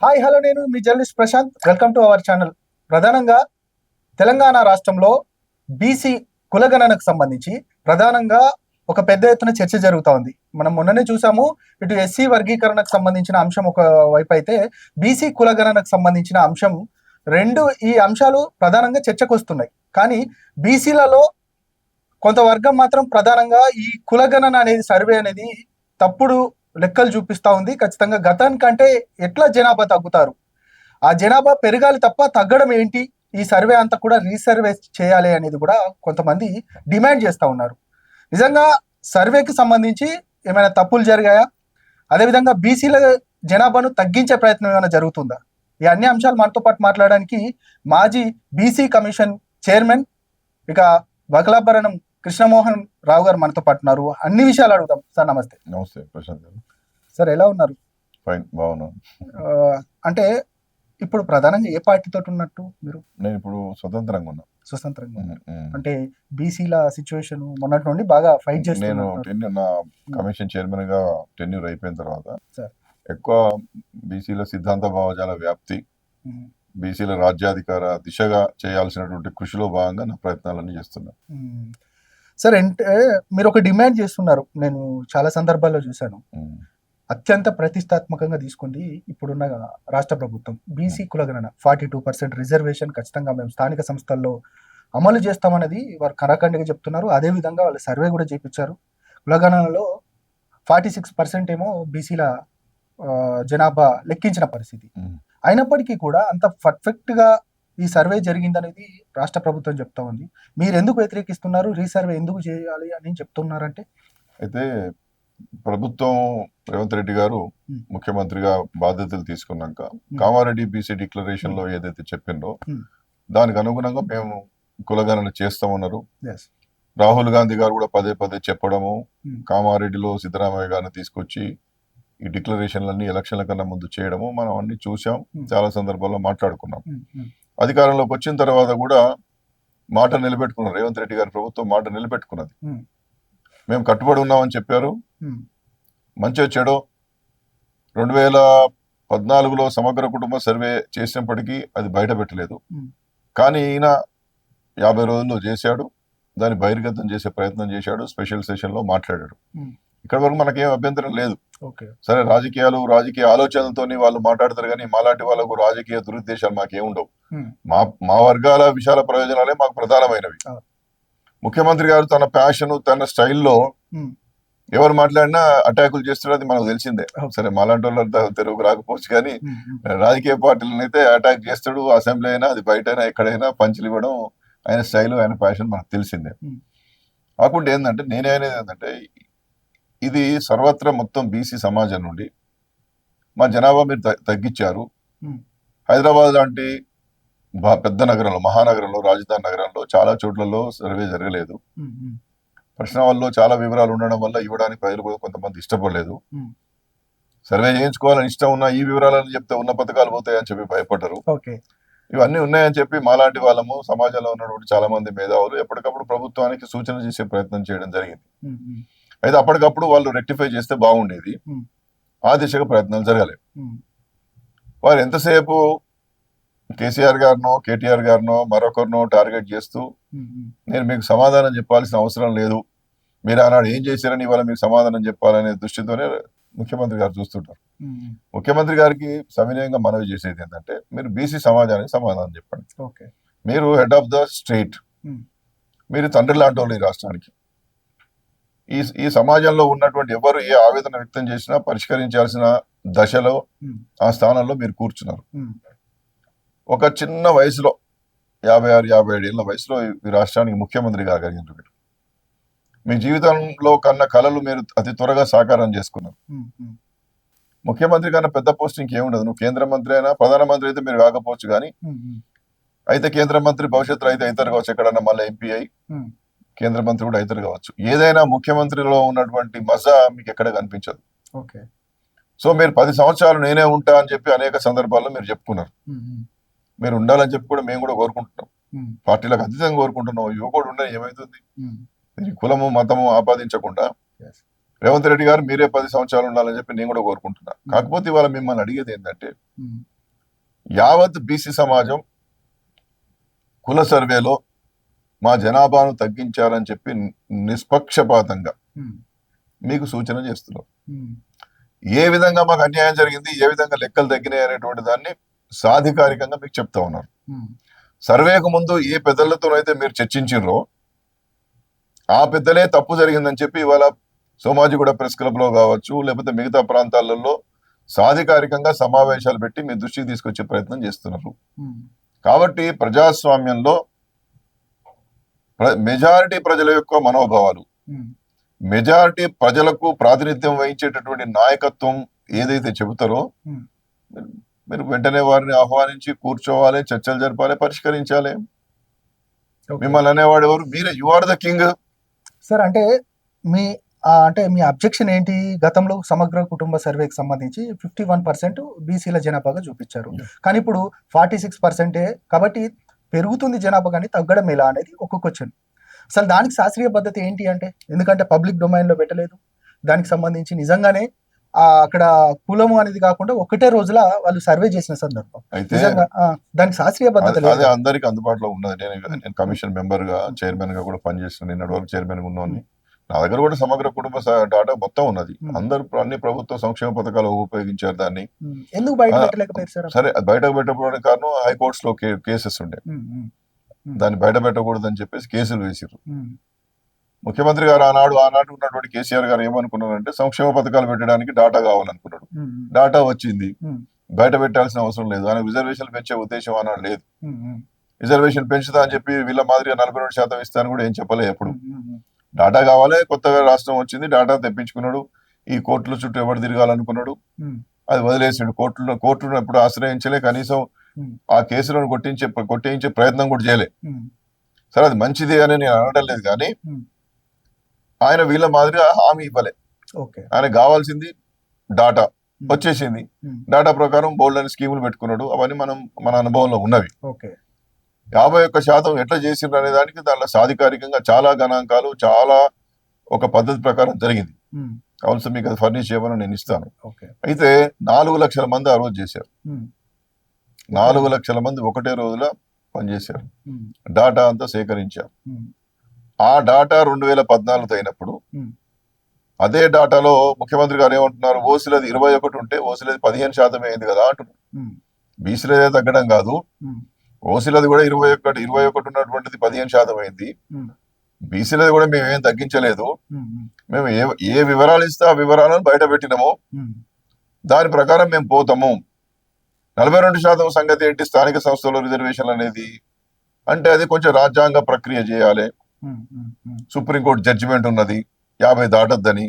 Hi hello, నేను మీ journalist Prashant. Welcome to our channel. ప్రధానంగా తెలంగాణ రాష్ట్రంలో బీసీ కులగణనకు సంబంధించి ప్రధానంగా ఒక పెద్ద ఎత్తున చర్చ జరుగుతూ ఉంది. మనం మొన్ననే చూసాము, ఇటు ఎస్సీ వర్గీకరణకు సంబంధించిన అంశం ఒక వైపు అయితే, బీసీ కులగణనకు సంబంధించిన అంశం ఈ అంశాలు ప్రధానంగా చర్చకు వస్తున్నాయి. కానీ బీసీలలో కొంత వర్గం మాత్రం ప్రధానంగా ఈ కులగణన అనేది, సర్వే అనేది తప్పుడు లెక్కలు చూపిస్తా ఉంది. ఖచ్చితంగా గతానికంటే ఎట్లా జనాభా తగ్గుతారు, ఆ జనాభా పెరగాలి తప్ప తగ్గడం ఏంటి, ఈ సర్వే అంతా కూడా రీసర్వే చేయాలి అనేది కూడా కొంతమంది డిమాండ్ చేస్తూ ఉన్నారు. నిజంగా సర్వేకి సంబంధించి ఏమైనా తప్పులు జరిగాయా, అదేవిధంగా బీసీల జనాభాను తగ్గించే ప్రయత్నం ఏమైనా జరుగుతుందా, ఈ అన్ని అంశాలు మనతో పాటు మాట్లాడడానికి మాజీ బీసీ కమిషన్ చైర్మన్ ఇక వకలాభరణం కృష్ణమోహన్ రావు గారు మనతో పాటు ఉన్నారు. అన్ని విషయాలు అడుగుతాం. సార్ నమస్తే. నమస్తే ప్రశాంత్ గారు. సార్ ఎలా ఉన్నారు? ఫైన్, బాగున్నాను. అంటే ఇప్పుడు ప్రధానంగా ఏ పార్టీతో ఉన్నట్టు మీరు? నేను ఇప్పుడు స్వతంత్రంగా ఉన్నా. స్వతంత్రంగా అంటే బీసీల సిచ్యువేషన్ మొన్నటి నుండి బాగా ఫైట్ చేస్తున్నాను. నేను నా కమిషన్ చైర్మన్ గా టెన్యూర్ అయిపోయిన తర్వాత ఎక్కువ బీసీల సిద్ధాంత భావజాల వ్యాప్తి, బీసీల రాజ్యాధికార దిశగా చేయాల్సినటువంటి కృషిలో భాగంగా నా ప్రయత్నాలన్నీ చేస్తున్నా. సార్, అంటే మీరు ఒక డిమాండ్ చేస్తున్నారు, నేను చాలా సందర్భాల్లో చూశాను. అత్యంత ప్రతిష్టాత్మకంగా తీసుకుంది ఇప్పుడున్న రాష్ట్ర ప్రభుత్వం. బీసీ కులగణన 42% రిజర్వేషన్ ఖచ్చితంగా మేము స్థానిక సంస్థల్లో అమలు చేస్తామన్నది వారు కరాఖండిగా చెప్తున్నారు. అదేవిధంగా వాళ్ళు సర్వే కూడా చేయించారు. కులగణనలో 46% ఏమో బీసీల జనాభా లెక్కించిన పరిస్థితి. అయినప్పటికీ కూడా అంత పర్ఫెక్ట్గా ఈ సర్వే జరిగిందనేది రాష్ట్ర ప్రభుత్వం చెప్తా ఉంది. మీరు ఎందుకు వ్యతిరేకిస్తున్నారు, రీసర్వే ఎందుకు చేయాలి అని చెప్తున్నారంటే? అయితే ప్రభుత్వం రేవంత్ రెడ్డి గారు ముఖ్యమంత్రిగా బాధ్యతలు తీసుకున్నాక కామారెడ్డి బీసీ డిక్లరేషన్ లో ఏదైతే చెప్పిందో దానికి అనుగుణంగా మేము కులగణన చేస్తామన్నారు. రాహుల్ గాంధీ గారు కూడా పదే పదే చెప్పడము, కామారెడ్డిలో సిద్ధరామయ్య గారిని తీసుకొచ్చి ఈ డిక్లరేషన్లన్నీ ఎలక్షన్ల కన్నా ముందు చేయడము మనం అన్ని చూసాం, చాలా సందర్భాల్లో మాట్లాడుకున్నాం. అధికారంలోకి వచ్చిన తర్వాత కూడా మాట నిలబెట్టుకున్నారు. రేవంత్ రెడ్డి గారి ప్రభుత్వం మాట నిలబెట్టుకున్నది. మేము కట్టుబడి ఉన్నామని చెప్పారు. మంచిగా చెడో 2014లో సమగ్ర కుటుంబ సర్వే చేసినప్పటికీ అది బయట పెట్టలేదు. కానీ ఈయన 50 రోజుల్లో చేశాడు, దాన్ని బహిర్గతం చేసే ప్రయత్నం చేశాడు, స్పెషల్ సెషన్ లో మాట్లాడాడు. ఇక్కడ వరకు మనకేం అభ్యంతరం లేదు. సరే, రాజకీయ ఆలోచనలతో వాళ్ళు మాట్లాడతారు, కానీ మాలాంటి వాళ్ళకు రాజకీయ దురుద్దేశాలు మాకేముండవు. మా వర్గాల విశాల ప్రయోజనాలే మాకు ప్రధానమైనవి. ముఖ్యమంత్రి గారు తన ప్యాషన్, తన స్టైల్లో ఎవరు మాట్లాడినా అటాకులు చేస్తున్నారు, అది మనకు తెలిసిందే. సరే, మాలాంటి వాళ్ళు తెలుగు రాకపోవచ్చు, కానీ రాజకీయ పార్టీలను అయితే అటాక్ చేస్తాడు. అసెంబ్లీ అయినా, అది బయట అయినా, ఎక్కడైనా పంచులు ఇవ్వడం ఆయన స్టైల్, ఆయన ప్యాషన్ మనకు తెలిసిందే. కాకుండా ఏంటంటే నేనేది ఏంటంటే, ఇది సర్వత్రా మొత్తం బీసీ సమాజం నుండి మా జనాభా మీరు తగ్గించారు. హైదరాబాద్ లాంటి పెద్ద నగరంలో, మహానగరంలో, రాజధాని నగరంలో చాలా చోట్లలో సర్వే జరగలేదు. ప్రశ్నావళిలో చాలా వివరాలు ఉండడం వల్ల ఇవ్వడానికి ప్రజలు కూడా కొంతమంది ఇష్టపడలేదు. సర్వే చేయించుకోవాలని ఇష్టం ఉన్న ఈ వివరాలని చెప్తే ఉన్న పథకాలు పోతాయని చెప్పి భయపడ్డారు. ఇవన్నీ ఉన్నాయని చెప్పి మాలాంటి వాళ్ళము, సమాజంలో ఉన్నటువంటి చాలా మంది మేధావులు ఎప్పటికప్పుడు ప్రభుత్వానికి సూచన చేసే ప్రయత్నం చేయడం జరిగింది. అయితే అప్పటికప్పుడు వాళ్ళు రెక్టిఫై చేస్తే బాగుండేది. ఆ దిశగా ప్రయత్నాలు జరగలేదు. వారు ఎంతసేపు కేసీఆర్ గారినో, కేటీఆర్ గారినో, మరొకరినో టార్గెట్ చేస్తూ నేను మీకు సమాధానం చెప్పాల్సిన అవసరం లేదు, మీరు ఆనాడు ఏం చేశారని ఇవాళ మీకు సమాధానం చెప్పాలనే దృష్టితోనే ముఖ్యమంత్రి గారు చూస్తుంటారు. ముఖ్యమంత్రి గారికి సవినయంగా మనవి చేసేది ఏంటంటే, మీరు బీసీ సమాజానికి సమాధానం చెప్పండి. మీరు హెడ్ ఆఫ్ ద స్టేట్, మీరు తండ్రి లాంటి వాళ్ళు ఈ రాష్ట్రానికి. ఈ సమాజంలో ఉన్నటువంటి ఎవరు ఏ ఆవేదన వ్యక్తం చేసినా పరిష్కరించాల్సిన దశలో, ఆ స్థానంలో మీరు కూర్చున్నారు. ఒక చిన్న వయసులో 56-57 ఏళ్ల వయసులో ఈ రాష్ట్రానికి ముఖ్యమంత్రి కాగలిగినారు. మీరు మీ జీవితంలో కన్నా కళలు మీరు అతి త్వరగా సాకారం చేసుకున్నారు. ముఖ్యమంత్రి కన్నా పెద్ద పోస్ట్ ఇంకేముండదు. నువ్వు కేంద్ర మంత్రి అయినా, ప్రధానమంత్రి అయితే మీరు కాకపోవచ్చు, కానీ అయితే కేంద్ర మంత్రి భవిష్యత్తులో అయితే అవుతారు కావచ్చు, ఎక్కడన్నా మళ్ళీ ఎంపీ అయి కేంద్ర మంత్రి కూడా అవుతారు కావచ్చు. ఏదైనా ముఖ్యమంత్రిలో ఉన్నటువంటి మజా మీకు ఎక్కడ కనిపించదు. సో మీరు 10 సంవత్సరాలు నేనే ఉంటా అని చెప్పి అనేక సందర్భాల్లో మీరు చెప్పుకున్నారు. మీరు ఉండాలని చెప్పి కూడా మేము కూడా కోరుకుంటున్నాం, పార్టీలకు అతీతంగా కోరుకుంటున్నాం. యువకుడు ఉండే ఏమైతుంది, కులము మతము ఆపాదించకుండా రేవంత్ రెడ్డి గారు మీరే 10 సంవత్సరాలు ఉండాలని చెప్పి నేను కూడా కోరుకుంటున్నా. కాకపోతే ఇవాళ మిమ్మల్ని అడిగేది ఏంటంటే, యావత్ బీసీ సమాజం కుల సర్వేలో మా జనాభాను తగ్గించాలని చెప్పి నిష్పక్షపాతంగా మీకు సూచన చేస్తున్నాం. ఏ విధంగా మాకు అన్యాయం జరిగింది, ఏ విధంగా లెక్కలు తగ్గినాయి అనేటువంటి దాన్ని సాధికారికంగా మీకు చెప్తా ఉన్నారు. సర్వేకు ముందు ఏ పెద్దలతోనైతే మీరు చర్చించారో ఆ పెద్దలే తప్పు జరిగిందని చెప్పి ఇవాళ సోమాజిగూడ ప్రెస్ క్లబ్ లో కావచ్చు, లేకపోతే మిగతా ప్రాంతాలలో సాధికారికంగా సమావేశాలు పెట్టి మీ దృష్టికి తీసుకొచ్చే ప్రయత్నం చేస్తున్నారు. కాబట్టి ప్రజాస్వామ్యంలో మెజారిటీ ప్రజల యొక్క మనోభావాలు, మెజారిటీ ప్రజలకు ప్రాతినిధ్యం వహించేటటువంటి నాయకత్వం ఏదైతే చెబుతారో మీరు వెంటనే వారిని ఆహ్వానించి కూర్చోవాలి, చర్చలు జరపాలి, పరిష్కరించాలి. మిమ్మల్ని అనేవాడు ఎవరు? మీరే, you are the king. Sir అంటే మీ అబ్జెక్షన్ ఏంటి? గతంలో సమగ్ర కుటుంబ సర్వేకి సంబంధించి 51% బీసీల జనాభాగా చూపించారు, కానీ ఇప్పుడు 46%. కాబట్టి పెరుగుతుంది జనాభా కానీ తగ్గడం ఎలా అనేది ఒక క్వశ్చన్. అసలు దానికి శాస్త్రీయ పద్ధతి ఏంటి అంటే, ఎందుకంటే పబ్లిక్ డొమైన్ లో పెట్టలేదు. దానికి సంబంధించి నిజంగానే అక్కడ కులము అనేది కాకుండా ఒకటే రోజుల వాళ్ళు సర్వే చేసిన సందర్భం, నిజంగా దానికి శాస్త్రీయ పద్ధతి అదే అందరికి అందుబాటులో ఉన్నది. నేను కమిషన్ మెంబర్ గా, చైర్మన్ గా కూడా పనిచేస్తున్నాను. నిన్నటి వరకు చైర్మన్ గా ఉన్నాను. నా దగ్గర కూడా సమగ్ర కుటుంబ డాటా మొత్తం ఉన్నది. అందరు అన్ని ప్రభుత్వ సంక్షేమ పథకాలు ఉపయోగించారు. దాన్ని ఎందుకు బయట పెట్టలేకపోయారు సార్? సరే, బయటకు పెట్టకపోవడానికి కారణం హైకోర్ట్స్ లో కేసెస్ ఉండే, దాన్ని బయట పెట్టకూడదని చెప్పేసి కేసులు వేసారు. ముఖ్యమంత్రి గారు ఆనాడు ఉన్నటువంటి కేసీఆర్ గారు ఏమనుకున్నారంటే సంక్షేమ పథకాలు పెట్టడానికి డాటా కావాలనుకున్నాడు. డాటా వచ్చింది, బయట పెట్టాల్సిన అవసరం లేదు. ఆయన రిజర్వేషన్ పెంచే ఉద్దేశం ఆనాడు లేదు. రిజర్వేషన్ పెంచుతా అని చెప్పి వీళ్ళ మాదిరిగా 42% ఇస్తాను కూడా ఏం చెప్పలే. ఎప్పుడు డాటా కావాలి, కొత్తగా రాష్ట్రం వచ్చింది, డాటా తెప్పించుకున్నాడు. ఈ కోర్టుల చుట్టూ ఎవరు తిరగాలనుకున్నాడు, అది వదిలేసాడు. కోర్టును ఎప్పుడు ఆశ్రయించలే, కనీసం ఆ కేసులను కొట్టించే ప్రయత్నం కూడా చేయలే. సరే, అది మంచిది అని నేను అనడం లేదు, కానీ ఆయన వీళ్ళ మాదిరిగా హామీ ఇవ్వలే. ఆయన కావాల్సింది డాటా వచ్చేసింది. డాటా ప్రకారం బోల్డ్ అని స్కీములు పెట్టుకున్నాడు. అవన్నీ మన అనుభవంలో ఉన్నవి. 51% ఎట్లా చేసిండ్రు అనే దానికి దాంట్లో సాధికారికంగా చాలా గణాంకాలు, చాలా ఒక పద్ధతి ప్రకారం జరిగింది. కావాల్సి మీకు అది ఫర్నిష్ చేయమని నేను ఇస్తాను. అయితే 4 లక్షల మంది ఆ రోజు చేశారు. 4 లక్షల మంది ఒకటే రోజులో పనిచేశారు. డాటా అంతా సేకరించారు. ఆ డాటా 2014 అయినప్పుడు అదే డాటాలో ముఖ్యమంత్రి గారు ఏమంటున్నారు? ఓసీలది 21 ఉంటే ఓసీలది 15% అయింది కదా అంటున్నారు. బీసీలదే తగ్గడం కాదు, ఓసీలది కూడా 21 ఉన్నటువంటిది 15% అయింది. బీసీలది కూడా మేము ఏం తగ్గించలేదు. మేము ఏ వివరాలు ఇస్తే ఆ వివరాలను బయట పెట్టినాము, దాని ప్రకారం మేము పోతాము. 42% సంగతి ఏంటి? స్థానిక సంస్థల్లో రిజర్వేషన్లు అనేది అంటే అది కొంచెం రాజ్యాంగ ప్రక్రియ చేయాలి. సుప్రీంకోర్టు జడ్జిమెంట్ ఉన్నది 50 దాటద్దని.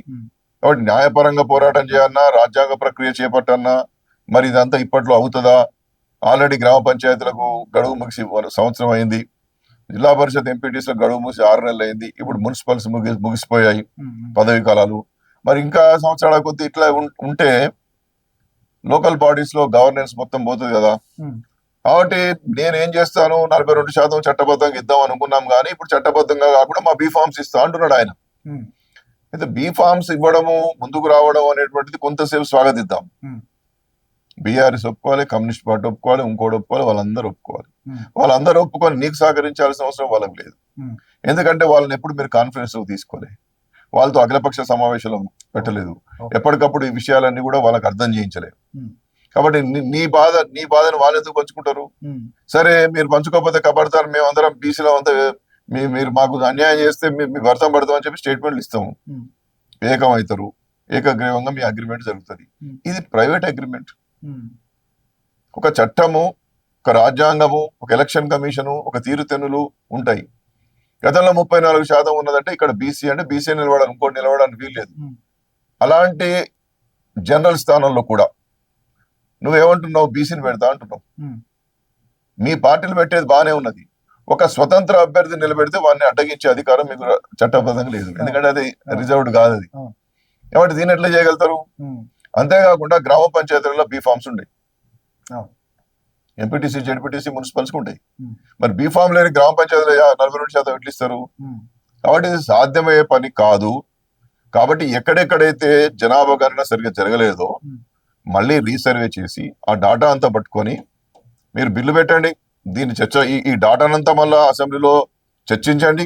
కాబట్టి న్యాయపరంగా పోరాటం చేయాలన్నా, రాజ్యాంగ ప్రక్రియ చేపట్టన్నా, మరి ఇదంతా ఇప్పట్లో అవుతుందా? ఆల్రెడీ గ్రామ పంచాయతీలకు గడువు ముగిసి 1 సంవత్సరం అయింది. జిల్లా పరిషత్ ఎంపీటీస్ లో గడువు ముగిసి 6 నెలలు అయింది. ఇప్పుడు మున్సిపల్స్ ముగిసిపోయాయి పదవి కాలాలు. మరి ఇంకా సంవత్సరాల కొద్ది ఇట్లా ఉంటే లోకల్ బాడీస్ లో గవర్నెన్స్ మొత్తం పోతుంది కదా. కాబట్టి నేనేం చేస్తాను, 42% చట్టబద్ధంగా ఇద్దాం అనుకున్నాం, కానీ ఇప్పుడు చట్టబద్ధంగా కాకుండా మా బీఫార్మ్స్ ఇస్తా అంటున్నాడు ఆయన. అయితే బీఫార్మ్స్ ఇవ్వడము, ముందుకు రావడం అనేటువంటిది కొంతసేపు స్వాగతిద్దాం. బీఆర్ఎస్ ఒప్పుకోవాలి, కమ్యూనిస్ట్ పార్టీ ఒప్పుకోవాలి, ఇంకోటి ఒప్పుకోవాలి, వాళ్ళందరూ ఒప్పుకోవాలి. వాళ్ళందరూ ఒప్పుకొని నీకు సహకరించాల్సిన అవసరం వాళ్ళకి లేదు. ఎందుకంటే వాళ్ళని ఎప్పుడు మీరు కాన్ఫరెన్స్ లో తీసుకోలే, వాళ్ళతో అఖిలపక్ష సమావేశాలు పెట్టలేదు, ఎప్పటికప్పుడు ఈ విషయాలన్నీ కూడా వాళ్ళకి అర్థం చేయించలేదు. కాబట్టి నీ బాధను వాళ్ళు ఎందుకు పంచుకుంటారు? సరే, మీరు పంచుకోకపోతే కబడతారు, మేమందరం బీసీలో అంతా మీరు మాకు అన్యాయం చేస్తే మీ భర్తం పడతాం అని చెప్పి స్టేట్మెంట్లు ఇస్తాము. ఏకమవుతారు, ఏకగ్రీవంగా మీ అగ్రిమెంట్ జరుగుతుంది. ఇది ప్రైవేట్ అగ్రిమెంట్. ఒక చట్టము, ఒక రాజ్యాంగము, ఒక ఎలక్షన్ కమిషను, ఒక తీరుతెన్నులు ఉంటాయి. గతంలో 34% ఉన్నదంటే ఇక్కడ బీసీ అంటే బీసీ నిలబడాలి, ఇంకోటి నిలబడడానికి వీల్లేదు. అలాంటి జనరల్ స్థానంలో కూడా నువ్వేమంటున్నావు? బీసీని పెడతా అంటున్నావు. మీ పార్టీలు పెట్టేది బాగానే ఉన్నది. ఒక స్వతంత్ర అభ్యర్థి నిలబెడితే వాడిని అడ్డగించే అధికారం మీకు చట్టబద్ధంగా లేదు, ఎందుకంటే అది రిజర్వ్డ్ కాదు. అది ఏమంటే దీన్ని ఎట్లా చేయగలుగుతారు? అంతేకాకుండా గ్రామ పంచాయతీలలో బీఫార్మ్స్ ఉంటాయి, ఎంపీటీసీ, జెడ్పీటీసీ, మున్సిపల్స్ ఉంటాయి. మరి బీఫామ్ లేని గ్రామ పంచాయతీలో 42% ఎట్లా ఇస్తారు? కాబట్టి ఇది సాధ్యమయ్యే పని కాదు. కాబట్టి ఎక్కడెక్కడైతే జనాభా గణన సరిగ్గా జరగలేదో మళ్ళీ రీసర్వే చేసి ఆ డాటా అంతా పట్టుకొని మీరు బిల్లు పెట్టండి, దీన్ని ఈ డాటానంతా మళ్ళా అసెంబ్లీలో చర్చించండి,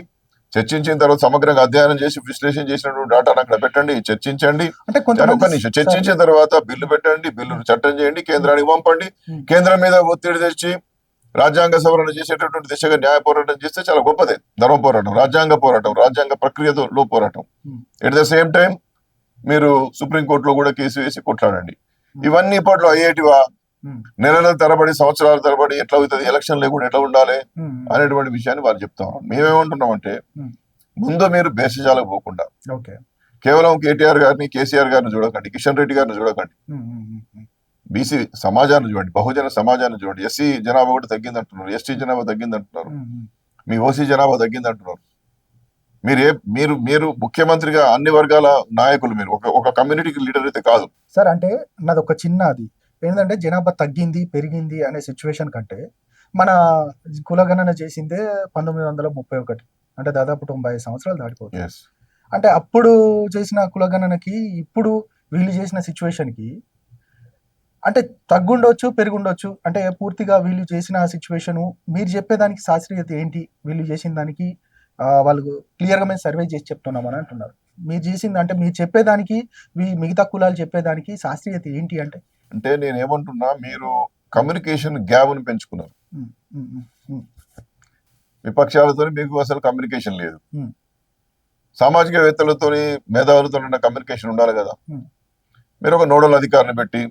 చర్చించిన తర్వాత సమగ్రంగా అధ్యయనం చేసి విశ్లేషణ చేసినటువంటి డాటాను అక్కడ పెట్టండి, చర్చించండి. అంటే ఒక నిమిషం చర్చించిన తర్వాత బిల్లు పెట్టండి, బిల్లును చట్టం చేయండి, కేంద్రానికి పంపండి. కేంద్రం మీద ఒత్తిడి తెచ్చి రాజ్యాంగ సవరణ చేసేటటువంటి దిశగా న్యాయ పోరాటం చేస్తే చాలా గొప్పదే. ధర్మ పోరాటం, రాజ్యాంగ పోరాటం, రాజ్యాంగ ప్రక్రియలో పోరాటం. ఎట్ ద సేమ్ టైం మీరు సుప్రీంకోర్టులో కూడా కేసు వేసి కొట్లాడండి. ఇవన్నీ ఇప్పట్లో అయ్యేటివా? నెలల తరబడి, సంవత్సరాల తరబడి ఎట్లా అవుతుంది, ఎలక్షన్ లేకుండా ఎట్లా ఉండాలి అనేటువంటి విషయాన్ని వాళ్ళు చెప్తాం. మేమేమంటున్నామంటే ముందు మీరు భేషజాలకు పోకుండా కేవలం కేటీఆర్ గారిని, కేసీఆర్ గారిని చూడకండి, కిషన్ రెడ్డి గారిని చూడకండి, బీసీ సమాజాన్ని చూడండి, బహుజన సమాజాన్ని చూడండి. ఎస్సీ జనాభా కూడా తగ్గిందంటున్నారు, ఎస్టీ జనాభా తగ్గిందంటున్నారు, మీ ఓసీ జనాభా తగ్గిందంటున్నారు. మీరు ముఖ్యమంత్రిగా అన్ని వర్గాల నాయకులు, మీరు ఒక కమ్యూనిటీకి లీడర్ అయితే కాదు సార్. అంటే నాది ఒక చిన్న అది ఏంటంటే జనాభా తగ్గింది పెరిగింది అనే సిచ్యువేషన్ కంటే మన కులగణన చేసిందే 1931, అంటే దాదాపు 95 సంవత్సరాలు దాటిపోతుంది. అంటే అప్పుడు చేసిన కులగణనకి ఇప్పుడు వీళ్ళు చేసిన సిచ్యువేషన్కి అంటే తగ్గుండొచ్చు పెరుగుండొచ్చు. అంటే పూర్తిగా వీళ్ళు చేసిన సిచ్యువేషను మీరు చెప్పేదానికి శాస్త్రీయత ఏంటి, వీళ్ళు చేసిన దానికి వాళ్ళు క్లియర్గా మేము సర్వే చేసి చెప్తున్నామని అంటున్నారు. మీరు చేసింది అంటే మీరు చెప్పేదానికి మిగతా కులాలు చెప్పేదానికి శాస్త్రీయత ఏంటి అంటే నేను ఏమంటున్నా, మీరు కమ్యూనికేషన్ గ్యాప్ను పెంచుకున్నారు. విపక్షాలతో మీకు అసలు కమ్యూనికేషన్ లేదు. సామాజికవేత్తలతో, మేధావులతో కమ్యూనికేషన్ ఉండాలి కదా. మీరు ఒక నోడల్ అధికారిని పెట్టి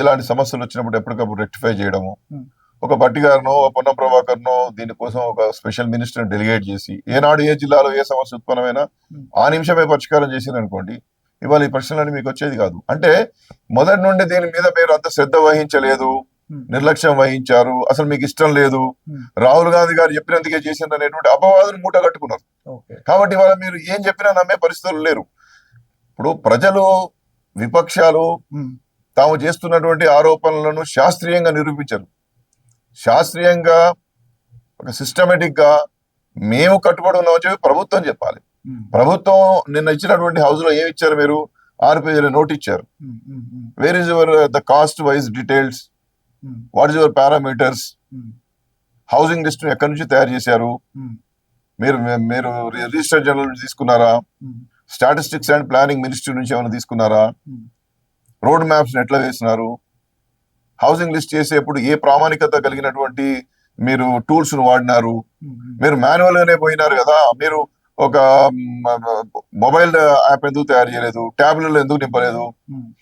ఇలాంటి సమస్యలు వచ్చినప్పుడు ఎప్పటికప్పుడు రెక్టిఫై చేయడము, ఒక భట్టి గారినో, పొన్నం ప్రభాకర్నో దీనికోసం ఒక స్పెషల్ మినిస్టర్ డెలిగేట్ చేసి ఏనాడు ఏ జిల్లాలో ఏ సమస్య ఉత్పన్నమైనా ఆ నిమిషమే పరిష్కారం చేసింది అనుకోండి, ఇవాళ ఈ ప్రశ్నలన్నీ మీకు వచ్చేది కాదు. అంటే మొదటి నుండి దీని మీద మీరు అంత శ్రద్ధ వహించలేదు, నిర్లక్ష్యం వహించారు, అసలు మీకు ఇష్టం లేదు, రాహుల్ గాంధీ గారు చెప్పినందుకే చేసింది అనేటువంటి అపవాదులు మూట కట్టుకున్నారు. కాబట్టి ఇవాళ మీరు ఏం చెప్పినా నమ్మే పరిస్థితులు లేరు. ఇప్పుడు ప్రజలు, విపక్షాలు తాము చేస్తున్నటువంటి ఆరోపణలను శాస్త్రీయంగా నిరూపించరు. శాస్త్రీయంగా ఒక సిస్టమేటిక్ గా మేము కట్టుబడి ఉన్నామని చెప్పి ప్రభుత్వం చెప్పాలి. ప్రభుత్వం నిన్న ఇచ్చినటువంటి హౌస్ లో ఏమి ఇచ్చారు? మీరు 6 పేజీల నోట్ ఇచ్చారు. Where is your the cost wise details, what is your parameters, housing list ఎక్కడి నుంచి తయారు చేశారు, మీరు రిజిస్టర్ జనరల్ నుంచి తీసుకున్నారా, స్టాటిస్టిక్స్ అండ్ ప్లానింగ్ మినిస్ట్రీ నుంచి ఏమైనా తీసుకున్నారా, రోడ్ మ్యాప్స్ ఎట్లా వేసినారు, హౌసింగ్ లిస్ట్ చేసేప్పుడు ఏ ప్రామాణికత కలిగినటువంటి మీరు టూల్స్ ను వాడినారు, మీరు మాన్యువల్ గానే పోయినారు కదా, మీరు ఒక మొబైల్ యాప్ ఎందుకు తయారు చేయలేదు, ట్యాబ్లలో ఎందుకు నింపలేదు?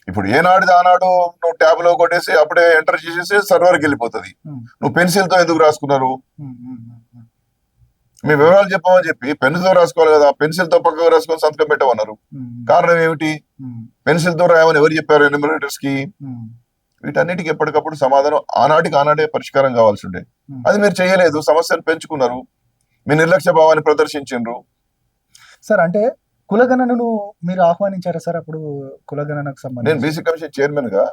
ఇప్పుడు ఏనాడు ఆనాడు నువ్వు ట్యాబ్ లో కొట్టేసి అప్పుడే ఎంటర్ చేసేసి సర్వర్కి వెళ్ళిపోతుంది. నువ్వు పెన్సిల్ తో ఎందుకు రాసుకున్నారు? మీ వివరాలు చెప్పమని చెప్పి పెన్నుతో రాసుకోవాలి కదా, పెన్సిల్ తో పక్కకు రాసుకొని సంతకం పెట్టమన్నారు. కారణం ఏమిటి? పెన్సిల్ తో రాయమని ఎవరు చెప్పారు ఎన్యూమరేటర్స్ కి? వీటన్నిటికి ఎప్పటికప్పుడు సమాధానం ఆనాడే పరిష్కారం కావాల్సి ఉండే. అది మీరు చేయలేదు, సమస్యను పెంచుకున్నారు, మీ నిర్లక్ష్య భావాన్ని ప్రదర్శించారు సార్. అంటే కులగణనను మీరు ఆహ్వానించారా సార్? అప్పుడు కులగణనకు సంబంధించి నేను బీసీ కమిషన్ చైర్మన్ గా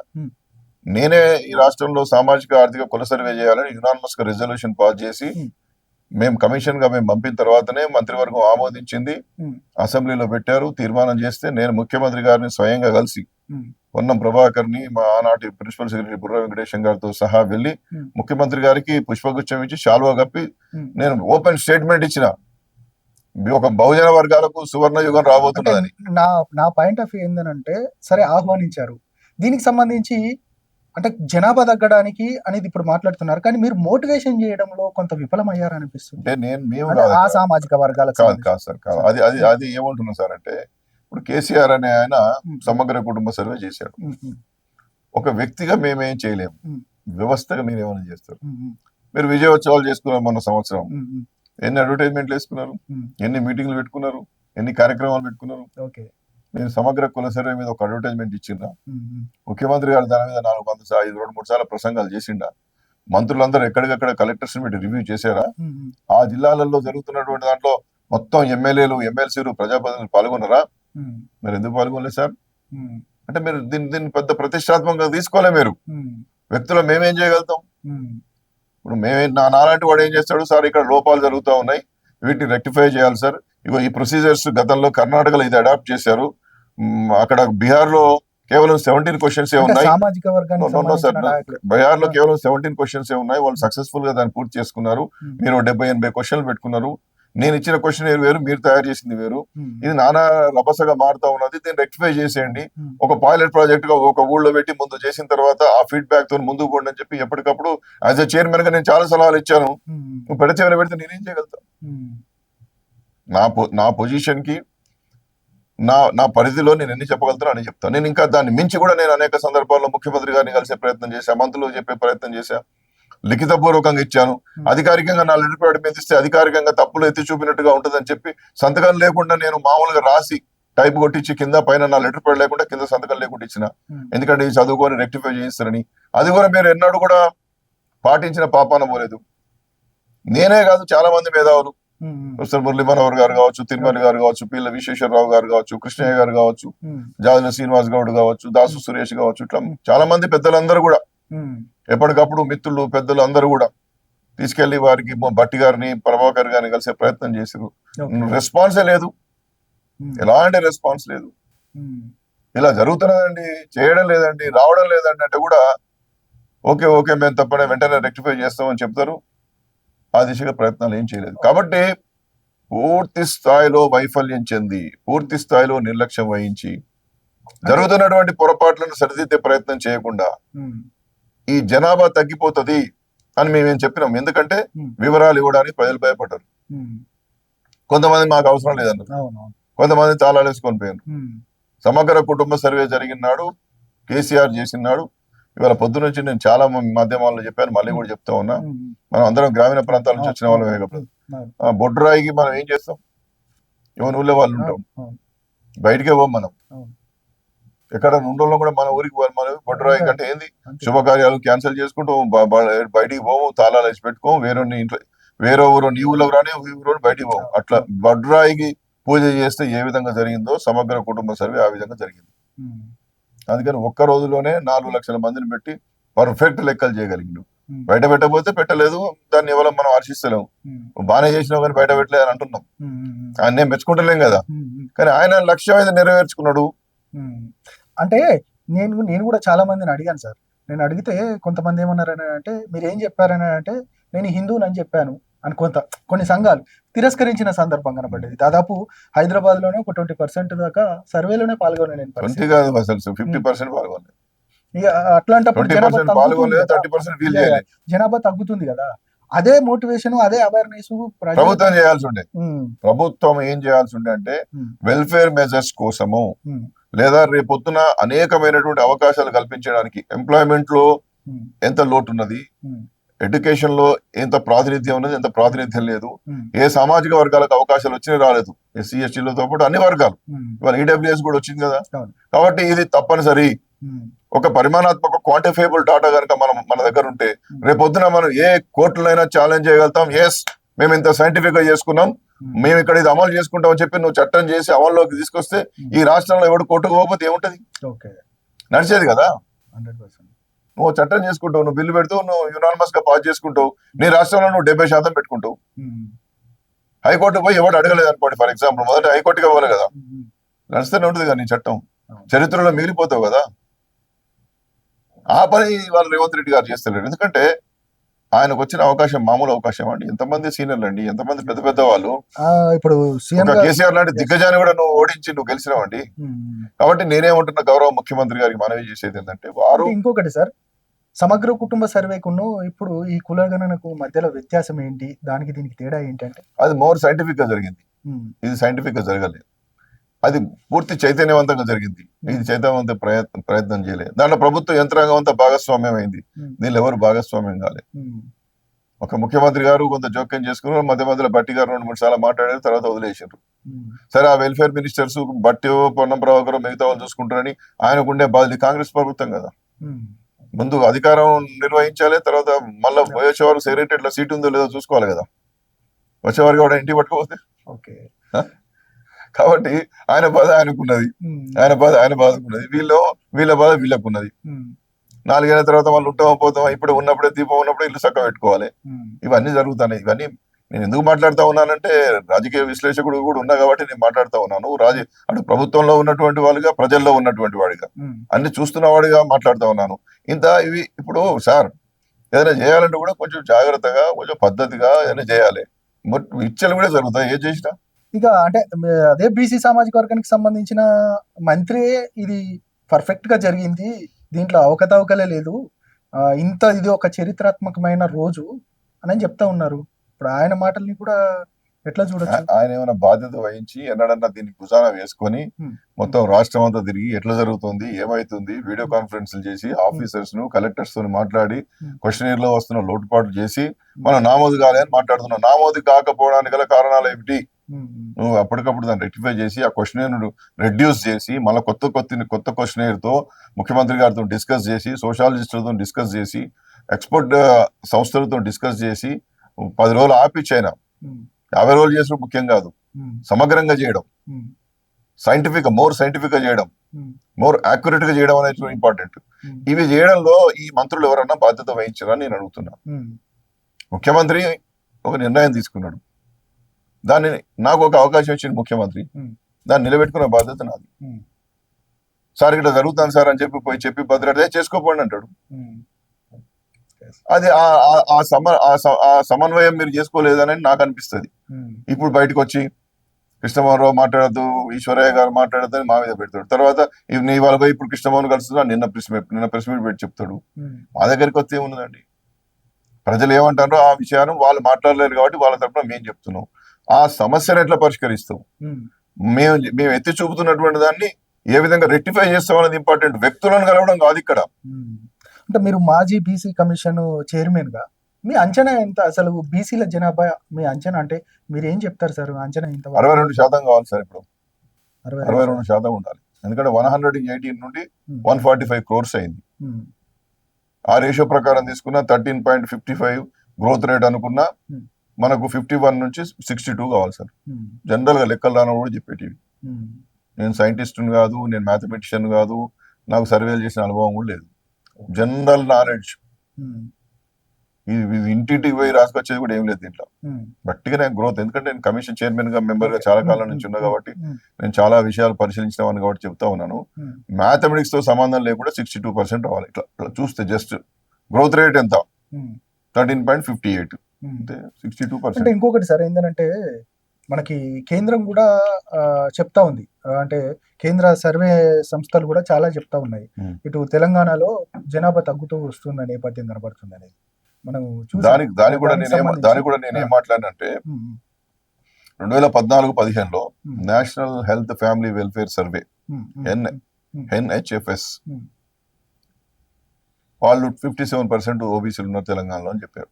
నేనే ఈ రాష్ట్రంలో సామాజిక ఆర్థిక కుల సర్వే చేయాలని యునానిమస్ గా రెజల్యూషన్ పాస్ చేసి మేము కమిషన్ గా మేము పంపిన తర్వాతనే మంత్రివర్గం ఆమోదించింది, అసెంబ్లీలో పెట్టారు, తీర్మానం చేస్తే నేను ముఖ్యమంత్రి గారిని స్వయంగా కలిసి పొన్నం ప్రభాకర్ ని, మా ఆనాటి ప్రిన్సిపల్ సెక్రటరీ బుర్ర వెంకటేశం గారితో సహా వెళ్లి ముఖ్యమంత్రి గారికి పుష్పగుచ్చం ఇచ్చి శాలువా కప్పి నేను ఓపెన్ స్టేట్మెంట్ ఇచ్చిన, ఒక బహుజన వర్గాలకు సువర్ణ యుగం రాబోతున్నదని. నా పాయింట్ ఆఫ్ వ్యూ ఏంటంటే, సరే ఆహ్వానించారు, దీనికి సంబంధించి అంటే జనాభా తగ్గడానికి అనేది ఇప్పుడు మాట్లాడుతున్నారు, కానీ మీరు మోటివేషన్ చేయడంలో కొంత విఫలమయ్యారు అనిపిస్తుంది. ఆ సామాజిక వర్గాలకు కాదు సార్, కాదు. అది ఏమంటున్నా సార్ అంటే, ఇప్పుడు కేసీఆర్ అనే ఆయన సమగ్ర కుటుంబ సర్వే చేశాడు. ఒక వ్యక్తిగా మేమేం చేయలేము, వ్యవస్థగా మీరు ఏమైనా చేస్తారు. మీరు విజయోత్సవాలు చేసుకున్నారు మొన్న సంవత్సరం, ఎన్ని అడ్వర్టైజ్మెంట్లు వేసుకున్నారు, ఎన్ని మీటింగ్లు పెట్టుకున్నారు, ఎన్ని కార్యక్రమాలు పెట్టుకున్నారు. నేను సమగ్ర కుల సర్వే మీద ఒక అడ్వర్టైజ్మెంట్ ఇచ్చిందా? ముఖ్యమంత్రి గారు దాని మీద 2-3 సార్లు ప్రసంగాలు చేసిండా? మంత్రులందరూ ఎక్కడికక్కడ కలెక్టర్స్ మీట్ రివ్యూ చేశారా? ఆ జిల్లాలలో జరుగుతున్నటువంటి దాంట్లో మొత్తం ఎమ్మెల్యేలు, ఎమ్మెల్సీలు, ప్రజాప్రతినిధులు పాల్గొన్నారా? మీరు ఎందుకు పాల్గొనలేదు సార్? అంటే మీరు దీన్ని పెద్ద ప్రతిష్టాత్మకంగా తీసుకోలే. మీరు వ్యక్తులు మేమేం చేయగలుగుతాం? ఇప్పుడు నాలాంటి వాడు ఏం చేస్తాడు? సార్ ఇక్కడ లోపాలు జరుగుతూ ఉన్నాయి, వీటిని రెక్టిఫై చేయాలి సార్. ఇగో ఈ ప్రొసీజర్స్ గతంలో కర్ణాటకలో ఇది అడాప్ట్ చేశారు, అక్కడ బీహార్ లో కేవలం 17 క్వశ్చన్స్ ఏ అంటే ఉన్నాయి. సామాజిక వర్గానికి No, no, sir. సంబంధించిన నాయకులు. బయార్లో కేవలం 17 క్వశ్చన్స్ ఏ ఉన్నాయి. వాళ్ళు సక్సెస్ఫుల్ గా దాన్ని పూర్తి చేసుకున్నారు. ఉమ్, మీరు 70-80 క్వశ్చన్లు పెట్టుకున్నారు. నేను ఇచ్చిన క్వశ్చన్ వేరు, మీరు తయారు చేసింది వేరు. ఉమ్, ఇది నానా రభసగా మారుతా ఉన్నది. దీన్ని రెక్టిఫై చేసేయండి. ఉమ్, ఒక పైలట్ ప్రాజెక్ట్ గా ఒక ఊళ్ళో పెట్టి ముందు చేసిన తర్వాత ఆ ఫీడ్బ్యాక్ తో ముందుకు పోండి అని చెప్పి ఎప్పటికప్పుడు యాజ్ ఎ చైర్మన్ గా నేను చాలా సలహాలు ఇచ్చాను. ఉమ్, నువ్వు పెడితే ఏమైనా పెడితే నేనేం చేయగలుగుతాను? ఉమ్, నా పొజిషన్ కి నా పరిధిలో నేను ఎన్ని చెప్పగలుగుతానో అని చెప్తాను. నేను ఇంకా దాన్ని మించి కూడా నేను అనేక సందర్భాల్లో ముఖ్యమంత్రి గారిని కలిసే ప్రయత్నం చేశా, మంత్రులు చెప్పే ప్రయత్నం చేశా, లిఖితపూర్వకంగా ఇచ్చాను. అధికారికంగా నా లెటర్ ప్యాడ్ మీద ఇస్తే అధికారికంగా తప్పులు ఎత్తి చూపినట్టుగా ఉంటుందని చెప్పి సంతకం లేకుండా నేను మామూలుగా రాసి టైప్ కొట్టించి కింద పైన నా లెటర్ ప్యాడ్ లేకుండా కింద సంతకం లేకుండా ఇచ్చిన. ఎందుకంటే ఇది చదువుకొని రెక్టిఫై చేయిస్తారని. అది కూడా మీరు ఎన్నడూ కూడా పాటించిన పాపాన పోలేదు. నేనే కాదు, చాలా మంది మేధావులు, ఉమ్, ప్రొఫెసర్ మురళీ మనోహర్ గారు కావచ్చు, తిరుమల గారు కావచ్చు, పిల్ల విశ్వేశ్వరరావు గారు కావచ్చు, కృష్ణయ్య గారు కావచ్చు, ఉమ్, జాజుల శ్రీనివాస్ గౌడ్ కావచ్చు, దాసు సురేష్ కావచ్చు, ఇట్లా చాలా మంది పెద్దలందరూ కూడా ఉమ్, ఎప్పటికప్పుడు మిత్రులు పెద్దలు అందరూ కూడా తీసుకెళ్లి వారికి భట్టి గారిని ప్రభాకర్ గారిని కలిసే ప్రయత్నం చేశారు. ఓకే. రెస్పాన్సే లేదు, ఉమ్, ఎలాంటి రెస్పాన్స్ లేదు. ఉమ్, ఇలా జరుగుతున్నదండి, చేయడం లేదండి, రావడం లేదండి అంటే కూడా ఓకే ఓకే మేము తప్పనే వెంటనే రెక్టిఫై చేస్తామని చెప్తారు. ఆ దిశగా ప్రయత్నాలు ఏం చేయలేదు. కాబట్టి పూర్తి స్థాయిలో వైఫల్యం చెంది, పూర్తి స్థాయిలో నిర్లక్ష్యం వహించి జరుగుతున్నటువంటి పొరపాట్లను సరిదిద్దే ప్రయత్నం చేయకుండా ఉమ్, ఈ జనాభా తగ్గిపోతుంది అని మేమేం చెప్పినాం. ఎందుకంటే ఉమ్, వివరాలు ఇవ్వడానికి ప్రజలు భయపడ్డారు. ఉమ్, కొంతమంది మాకు అవసరం లేదన్నారు, అవునవును. కొంతమంది తాళాలు వేసుకొని పోయారు. ఉమ్, సమగ్ర కుటుంబ సర్వే జరిగిన నాడు కేసీఆర్ చేసినాడు. ఇవాళ పొద్దు నుంచి నేను చాలా మాధ్యమాల్లో చెప్పాను, మళ్ళీ కూడా చెప్తా ఉన్నా. ఉమ్, మనం అందరం గ్రామీణ ప్రాంతాల నుంచి వచ్చిన వాళ్ళమే కాబట్టి అవును, బొడ్రాయికి మనం ఏం చేస్తాం? ఎవరి ఊళ్ళో వాళ్ళు ఉంటాం, అవును, బయటికే పోం మనం. అవును. ఎక్కడ ఉండలో కూడా మన ఊరికి పోవాలి. మన బొడ్రాయి కంటే ఏంది, అంతే. శుభకార్యాలు క్యాన్సిల్ చేసుకుంటాం, బయటికి పోము, తాళాలు వేసి పెట్టుకోము, వేరే ఇంట్లో వేరే ఊరు నీ ఊళ్ళో రాని ఊరు బయటికి పోము. అట్లా బొడ్రాయికి పూజ చేస్తే ఏ విధంగా జరిగిందో సమగ్ర కుటుంబ సర్వే ఆ విధంగా జరిగింది. ఉమ్, అందుకని ఒక్క రోజులోనే 4 లక్షల మందిని పెట్టి పర్ఫెక్ట్ లెక్కలు చేయగలిగిండు. ఉమ్, బయట పెట్టకపోతే పెట్టలేదు, దాన్ని ఎవరో మనం హర్షిస్తలేము. ఉమ్, బాగానే చేసినావు కానీ బయట పెట్టలేదు అని అంటున్నాం. ఉమ్, ఉమ్, ఆయన నేను మెచ్చుకుంటలేం కదా, ఉమ్, ఉమ్. కానీ ఆయన లక్ష్యం అయితే నెరవేర్చుకున్నాడు. ఉమ్. అంటే నేను కూడా చాలా మందిని అడిగాను సార్. నేను అడిగితే కొంతమంది ఏమన్నారని అంటే, మీరు ఏం చెప్పారని అంటే, నేను హిందువుని అని చెప్పాను అని కొన్ని సంఘాలు తిరస్కరించిన సందర్భం కనబడ్డది. దాదాపు హైదరాబాద్ లోనే ఒక 20% దాకా సర్వేలోనే పాల్గొనే నేను 20 కాదు అసలు 50% పాల్గొనలేదు. ఇక అట్లాంటప్పుడు జనాభా 20% తగ్గుతుంది పాల్గొనలేదు, కదా. 30% వీల్ చేయలేదు. జనాభా తగ్గుతుంది కదా. అదే మోటివేషన్, అదే అవేర్నెస్ ప్రభుత్వం చేయాల్సి ఉండే. ప్రభుత్వం ఏం చేయాల్సి ఉండే అంటే వెల్ఫేర్ మెజర్స్ కోసము, లేదా రేపొద్దున అనేకమైనటువంటి అవకాశాలు కల్పించడానికి, ఎంప్లాయ్మెంట్ లో ఎంత లోటు ఉన్నది, ఎడ్యుకేషన్ లో ఎంత ప్రాతినిధ్యం ఉన్నది, ఎంత ప్రాతినిధ్యం లేదు, ఏ సామాజిక వర్గాలకు అవకాశాలు వచ్చినా రాలేదు, ఎస్సీ ఎస్టీలతో పాటు అన్ని వర్గాలు, ఇవాళ ఈడబ్ల్యూఎస్ కూడా వచ్చింది కదా. కాబట్టి ఇది తప్పనిసరి. ఒక పరిమాణాత్మక క్వాంటిఫైబుల్ డాటా కనుక మన దగ్గర ఉంటే రేపొద్దున మనం ఏ కోర్టులైనా ఛాలెంజ్ చేయగలుగుతాం. ఎస్, మేము ఇంత సైంటిఫిక్ గా చేసుకున్నాం, మేము ఇక్కడ ఇది అమలు చేసుకుంటాం అని చెప్పి నువ్వు చట్టం చేసి అమల్లోకి తీసుకొస్తే ఈ రాష్ట్రంలో ఎవడు కోర్టుకు పోకపోతే ఏముంటది? నడిచేది కదా. 100%. నువ్వు చట్టం చేసుకుంటావు, నువ్వు బిల్లు పెడతావు, నువ్వు యునానిమస్ గా పాస్ చేసుకుంటావు, నీ రాష్ట్రంలో నువ్వు 70% పెట్టుకుంటావు. హైకోర్టు పోయి ఎవడు అడగలేదు అనుకోండి, ఫర్ ఎగ్జాంపుల్ మొదట హైకోర్టుకి పోవాలి కదా, నడుస్తూనే ఉంటుంది కదా నీ చట్టం, చరిత్రలో మిగిలిపోతావు కదా. ఆ పని వాళ్ళు రేవంత్ రెడ్డి గారు చేస్తలేరు. ఎందుకంటే ఆయనకు వచ్చిన అవకాశం మామూలు అవకాశం అండి. ఎంతమంది సీనియర్లు అండి, ఎంతమంది పెద్ద పెద్ద వాళ్ళు. ఇప్పుడు కేసీఆర్ లాంటి దిగ్గజాన్ని కూడా నువ్వు ఓడించి నువ్వు గెలిచినావండి. కాబట్టి నేనేమంటున్నా, గౌరవ ముఖ్యమంత్రి గారికి మనవి చేసేది ఏంటంటే, వారు ఇంకొకటి సార్, సమగ్ర కుటుంబ సర్వేకును ఇప్పుడు ఈ కులగణనకు మధ్యలో వ్యత్యాసం ఏంటి, దానికి దీనికి తేడా ఏంటంటే? అది మోర్ సైంటిఫిక్ గా జరిగింది, ఇది సైంటిఫిక్ గా జరగలేదు. అది పూర్తి చైతన్యవంతంగా జరిగింది, ఇది చైతన్యవంత ప్రయత్నం చేయలేదు. దాంట్లో ప్రభుత్వ యంత్రాంగం అంతా భాగస్వామ్యం అయింది, దీనిలో ఎవరు భాగస్వామ్యం కాలేదు. ఒక ముఖ్యమంత్రి గారు కొంత జోక్యం చేసుకున్నారు, మధ్య మధ్యలో బట్టి గారు 2-3 సార్లు మాట్లాడారు, తర్వాత వదిలేసారు. సరే, ఆ వెల్ఫేర్ మినిస్టర్స్ బట్టి పొన్నం ప్రభాకర్ మిగతా వాళ్ళు చూసుకుంటారని ఆయనకుండే బాధ్యత. కాంగ్రెస్ ప్రభుత్వం కదా, ముందు అధికారం నిర్వహించాలి, తర్వాత మళ్ళీ వచ్చేవారు సెక్రటరీలో సీట్ ఉందో లేదో చూసుకోవాలి కదా. వచ్చేవారికి కూడా ఇంటికి పట్టుకోవద్దు. కాబట్టి ఆయన బాధ ఆయనకున్నది, ఆయన బాధ ఆయన బాధకున్నది, వీళ్ళ బాధ వీళ్ళకున్నది. 4 ఏళ్ల తర్వాత వాళ్ళు ఉంటామో పోతామో, ఇప్పుడు ఉన్నప్పుడే దీపం ఉన్నప్పుడే ఇల్లు చక్క పెట్టుకోవాలి. ఇవన్నీ జరుగుతున్నాయి. ఇవన్నీ నేను ఎందుకు మాట్లాడుతా ఉన్నానంటే రాజకీయ విశ్లేషకుడు కూడా ఉన్నా కాబట్టి నేను మాట్లాడుతా ఉన్నాను. అటు ప్రభుత్వంలో ఉన్నటువంటి వాడిగా, ప్రజల్లో ఉన్నటువంటి వాడిగా, అన్ని చూస్తున్న వాడిగా మాట్లాడుతా ఉన్నాను. ఇవి ఇప్పుడు సార్ ఏదైనా చేయాలంటే కూడా కొంచెం జాగ్రత్తగా, కొంచెం పద్ధతిగా ఏదైనా చేయాలి. ఇచ్చలు కూడా జరుగుతాయి ఏం చేసినా. ఇక అంటే అదే బీసీ సామాజిక వర్గానికి సంబంధించిన మంత్రి ఇది పర్ఫెక్ట్ గా జరిగింది, దీంట్లో అవకతవకలే లేదు, ఇది ఒక చరిత్రాత్మకమైన రోజు అని చెప్తా ఉన్నారు. ఇప్పుడు ఆయన మాటల్ని కూడా ఎట్లా చూడొచ్చు? ఆయన ఏమైనా బాధ్యత వహించి ఎన్నడన్నా దీన్ని భుజాన వేసుకొని మొత్తం రాష్ట్రం అంతా తిరిగి ఎట్లా జరుగుతుంది, ఏమైతుంది, వీడియో కాన్ఫరెన్స్లు చేసి ఆఫీసర్స్ ను, కలెక్టర్స్ తో మాట్లాడి క్వశ్చనీర్ లో వస్తున్న లోటుపాట్లు చేసి మనం నామోదు కాలేదని మాట్లాడుతున్నాం. నామోదు కాకపోవడానికి గల కారణాలు ఏమిటి? నువ్వు అప్పటికప్పుడు దాన్ని రెక్టిఫై చేసి ఆ క్వశ్చనీర్ ను రెడ్యూస్ చేసి మళ్ళీ కొత్త క్వశ్చనీర్ తో ముఖ్యమంత్రి గారితో డిస్కస్ చేసి, సోషాలజిస్టులతో డిస్కస్ చేసి, ఎక్స్పర్ట్ సంస్థలతో డిస్కస్ చేసి 10 రోజులు ఆపిచ్చైనా 50 రోజులు చేసుడు ముఖ్యం కాదు. సమగ్రంగా చేయడం, మోర్ సైంటిఫిక్ గా చేయడం, మోర్ యాక్యురేట్ గా చేయడం అనేది ఇంపార్టెంట్. ఇవి చేయడంలో ఈ మంత్రులు ఎవరన్నా బాధ్యత వహించారని నేను అడుగుతున్నా. ముఖ్యమంత్రి ఒక నిర్ణయం తీసుకున్నాడు, దాన్ని నాకు ఒక అవకాశం ఇచ్చింది ముఖ్యమంత్రి, దాన్ని నిలబెట్టుకునే బాధ్యత నాది. సార్ ఇట్లా జరుగుతాను సార్ అని చెప్పి భద్రత చేసుకోపోండి అంటాడు. అది ఆ సమన్వయం మీరు చేసుకోలేదని నాకు అనిపిస్తుంది. ఇప్పుడు బయటకు వచ్చి కృష్ణమోహన్ రావు మాట్లాడద్దు, ఈశ్వరయ్య గారు మాట్లాడద్దు అని మా మీద పెడతాడు. తర్వాత నీ వాళ్ళ ఇప్పుడు కృష్ణమోహన్ కలుస్తున్నా నిన్న ప్రెస్ మీట్ పెట్టి చెప్తాడు. మా దగ్గరికి వస్తే ఏమున్నదండి, ప్రజలు ఏమంటారో ఆ విషయాన్ని వాళ్ళు మాట్లాడలేరు కాబట్టి వాళ్ళ తరఫున మేము చెప్తున్నాం. ఆ సమస్యను ఎట్లా పరిష్కరిస్తాం, మేము ఎత్తి చూపుతున్నటువంటి దాన్ని ఏ విధంగా రెక్టిఫై చేస్తాం అనేది ఇంపార్టెంట్. వ్యక్తులను కలవడం కాదు ఇక్కడ. అంటే మీరు మాజీ బీసీ కమిషన్ చైర్మన్ గా మీ అంచనా ఎంత? అసలు బీసీల జనాభా మీ అంచనా అంటే మీరు ఏం చెప్తారు సార్? అంచనా ఎంత? 62% కావాలి సార్. ఇప్పుడు 62% ఉండాలి. ఎందుకంటే 118 నుండి 145 crores అయింది. ఆ రేషియో ప్రకారం తీసుకున్న 13.55 గ్రోత్ రేట్ అనుకున్నా మనకు 51 నుంచి 62 కావాలి సార్. జనరల్ గా లెక్కలు రాని కూడా చెప్పేటివి. నేను సైంటిస్ట్ కాదు, నేను మ్యాథమెటిషియన్ కాదు, నాకు సర్వేలు చేసిన అనుభవం కూడా లేదు. జనరల్ నాలెడ్జ్, ఇది ఇంటింటికి పోయి రాసుకొచ్చేది కూడా ఏం లేదు దీంట్లో. గట్టిగానే గ్రోత్, ఎందుకంటే నేను కమిషన్ చైర్మన్ గా, మెంబర్ గా చాలా కాలం నుంచి ఉన్నా కాబట్టి నేను చాలా విషయాలు పరిశీలించినవాడిని కాబట్టి చెప్తా ఉన్నాను. మ్యాథమెటిక్స్ తో సంబంధం లేకుండా 62% రావాలి. ఇట్లా చూస్తే జస్ట్ గ్రోత్ రేట్ ఎంత 13.58, అంటే 62%. ఇంకొకటి సార్ ఏంటంటే మనకి కేంద్రం కూడా చెప్తా ఉంది, అంటే కేంద్ర సర్వే సంస్థలు కూడా చాలా చెప్తా ఉన్నాయి, ఇటు తెలంగాణలో జనాభా తగ్గుతూ వస్తున్న నేపథ్యం కనబడుతుంది అనేది మనం దానికి కూడా నేను ఏం మాట్లాడినంటే 2014-15లో national health family welfare survey NHFS వాళ్ళు 57% ఓబీసీలు ఉన్నారు తెలంగాణలో అని చెప్పారు.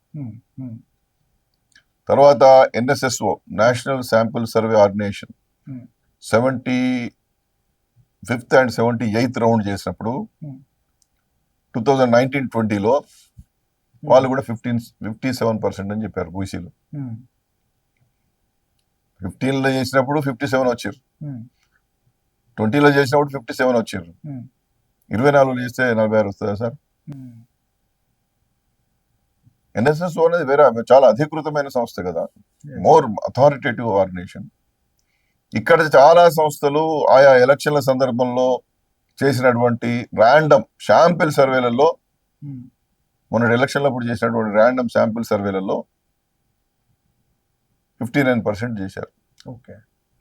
తర్వాత NSSO national sample survey organisation 75th and 78th round చేసినప్పుడు 2019-20లో వాళ్ళు కూడా 57% అని చెప్పారు బీసీలు. 15లో చేసినప్పుడు 57 వచ్చారు, 20లో చేసినప్పుడు 57 వచ్చారు, 24లో చేస్తే 46 వస్తుందా సార్? NSSO అనేది వేరే చాలా అధికృతమైన సంస్థ కదా, మోర్ అథారిటేటివ్ ఆర్గనైజేషన్. ఇక్కడ చాలా సంస్థలు ఆయా ఎలక్షన్ల సందర్భంలో చేసినటువంటి ర్యాండమ్ శాంపిల్ సర్వేలలో, మొన్న ఎలక్షన్ల అప్పుడు చేసినటువంటి ర్యాండమ్ శాంపిల్ సర్వేలలో 59% చేశారు. ఓకే,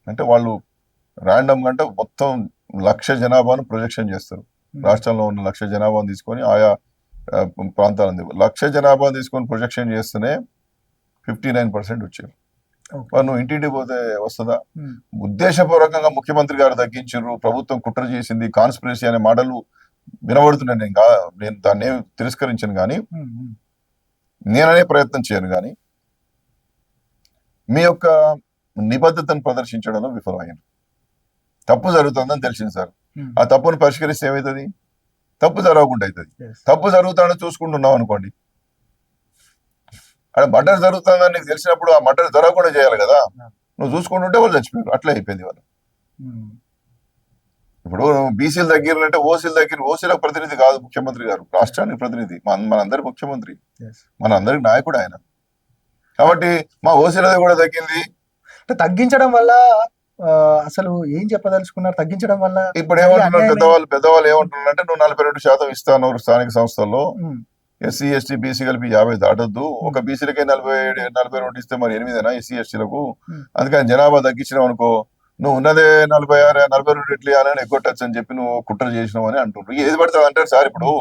అంటే వాళ్ళు ర్యాండమ్ అంటే మొత్తం 1,00,000 జనాభాను ప్రొజెక్షన్ చేస్తారు. రాష్ట్రంలో ఉన్న 1,00,000 జనాభాను తీసుకొని ఆయా ప్రాంతాలను 1,00,000 జనాభా తీసుకొని ప్రొజెక్షన్ చేస్తేనే 59% వచ్చారు. నువ్వు ఇంటింటికి పోతే వస్తుందా? ఉద్దేశపూర్వకంగా ముఖ్యమంత్రి గారు తగ్గించారు, ప్రభుత్వం కుట్ర చేసింది, కాన్స్పిరసీ అనే మాటలు వినబడుతున్నాయి. నేను దాన్ని తిరస్కరించాను కానీ, నేననే ప్రయత్నం చేయను కానీ, మీ యొక్క నిబద్ధతను ప్రదర్శించడంలో విఫలమైంది. తప్పు జరుగుతుందని తెలిసింది సార్. ఆ తప్పును పరిష్కరిస్తే ఏమవుతుంది? తప్పు జరగకుండా అవుతుంది. తప్పు జరుగుతుందని చూసుకుంటున్నావు అనుకోండి, అక్కడ మర్డర్ జరుగుతుందని నీకు తెలిసినప్పుడు ఆ మర్డర్ జరగకుండా చేయాలి కదా. నువ్వు చూసుకుంటుంటే వాళ్ళు చచ్చిపోయారు, అట్లా అయిపోయింది వాళ్ళు. ఇప్పుడు బీసీల దగ్గర అంటే ఓసీలకు ప్రతినిధి కాదు ముఖ్యమంత్రి గారు, రాష్ట్రానికి ప్రతినిధి, మనందరి ముఖ్యమంత్రి, మనందరికి నాయకుడు ఆయన. కాబట్టి మా ఓసీలది కూడా తగ్గింది. అంటే తగ్గించడం వల్ల అసలు ఏం చెప్పదలుచుకున్నారు? తగ్గించడం వల్ల ఇప్పుడు ఏమంటున్నారు పెద్దవాళ్ళు ఏమంటున్నారు అంటే నువ్వు 42% ఇస్తాను స్థానిక సంస్థల్లో, ఎస్సీ ఎస్టీ బీసీ కలిపి 50 దాటొద్దు, ఒక బీసీలకే 42 ఇస్తే మరి 8 ఎస్సీ ఎస్టీలకు, అందుకని జనాభా తగ్గించినావు అనుకో నువ్వు ఉన్నదే 42 ఎట్లా అని ఎగ్గొట్టచ్చు అని చెప్పి నువ్వు కుట్ర చేసినావు అని అంటుండ్రు. ఏది పడుతుంది అంటారు సార్. ఇప్పుడు